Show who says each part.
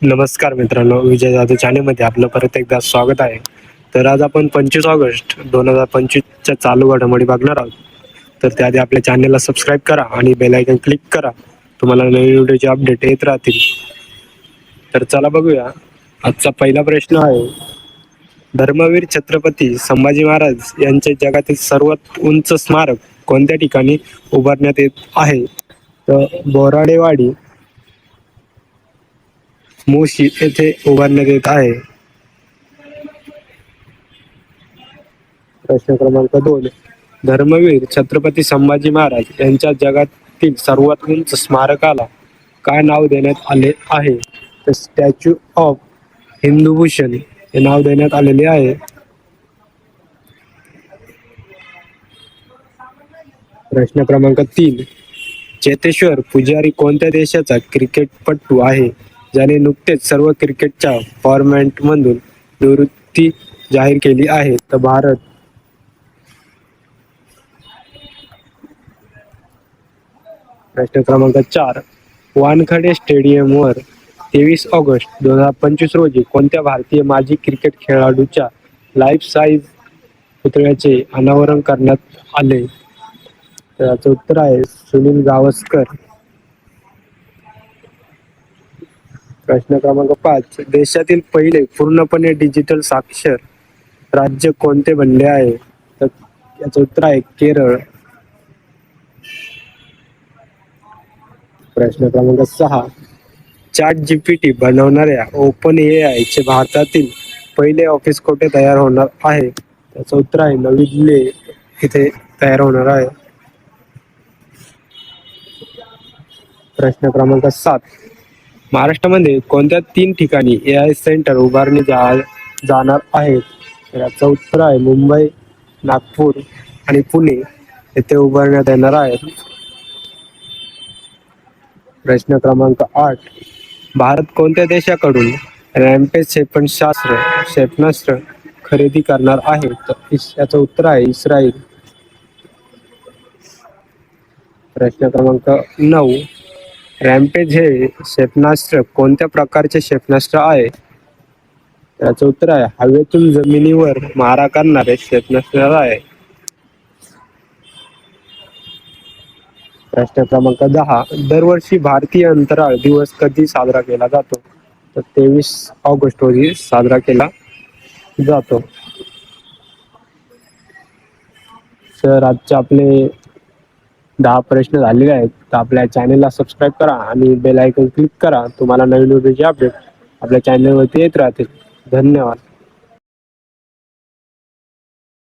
Speaker 1: नमस्कार मित्रांनो, विजय जाधव चॅनलमध्ये आपलं परत एकदा स्वागत आहे. तर आज आपण 25 ऑगस्ट 2025च्या चालू घडामोडी बघणार आहोत. तर त्याआधी आपल्या चॅनलला सबस्क्राईब करा आणि बेल आयकॉन क्लिक करा. तुम्हाला नवीन व्हिडिओचे अपडेट येत राहतील. तर चला बघूया. आजचा पहिला प्रश्न आहे, धर्मवीर छत्रपती संभाजी महाराज यांचे जगातील सर्वात उंच स्मारक कोणत्या ठिकाणी उभारण्यात येत आहे? तर बोराडेवाडी, मुळशी येथे उभारण्यात येत आहे. प्रश्न क्रमांक 2, धर्मवीर छत्रपती संभाजी महाराज यांच्या जगातील सर्वात उंच स्मारकाला काय नाव देण्यात आले आहे? तर स्टॅच्यू ऑफ हिंदूभूषण हे नाव देण्यात आलेले आहे. प्रश्न क्रमांक 3, चेतेश्वर पुजारी कोणत्या देशाचा क्रिकेटपटू आहे ज्याने नुकतेच सर्व क्रिकेटच्या फॉर्मॅटमधून निवृत्ती जाहीर केली आहे? तर भारत. प्रश्न क्रमांक 4, वानखडे स्टेडियमवर 23 ऑगस्ट 2025 रोजी कोणत्या भारतीय माजी क्रिकेट खेळाडूच्या लाईफ साईज पुतळ्याचे अनावरण करण्यात आले? त्याचं उत्तर आहे सुनील गावस्कर. प्रश्न क्रमांक 5, देशातील पहिले पूर्णपणे डिजिटल साक्षर राज्य कोणते बनले आहे? तर याचं उत्तर आहे केरळ. प्रश्न क्रमांक 6, चॅट जीपीटी बनवणाऱ्या ओपन एआय चे भारतातील पहिले ऑफिस कोठे तयार होणार आहे? त्याचं उत्तर आहे नवी दिल्ली इथे तयार होणार आहे. प्रश्न क्रमांक 7, महाराष्ट्रामध्ये कोणत्या 3 ठिकाणी एआय सेंटर उभारले जाणार आहेत? तर याचं उत्तर आहे मुंबई, नागपूर आणि पुणे येथे उभारण्यात येणार आहेत. प्रश्न क्रमांक 8, भारत कोणत्या देशाकडून रॅम्पेज क्षेपणास्त्र खरेदी करणार आहे? तर याचं उत्तर आहे इस्रायल. प्रश्न क्रमांक 9, रॅम्पेज हे क्षेपणास्त्र कोणत्या प्रकारचे क्षेपणास्त्र आहे? त्याचं उत्तर आहे हवेतून जमिनीवर मारा करणारे क्षेपणास्त्र आहे. प्रश्न क्रमांक 10, दरवर्षी भारतीय अंतराळ दिवस कधी साजरा केला जातो? तर 23 ऑगस्ट रोजी साजरा केला जातो. तर आजचे आपले 10 प्रश्न झालेले आहेत. तर आपल्या चॅनलला सबस्क्राईब करा आणि बेल आयकॉन क्लिक करा. तुम्हाला नवीन व्हिडिओचे अपडेट आपल्या चॅनलवरती येत राहतील. धन्यवाद.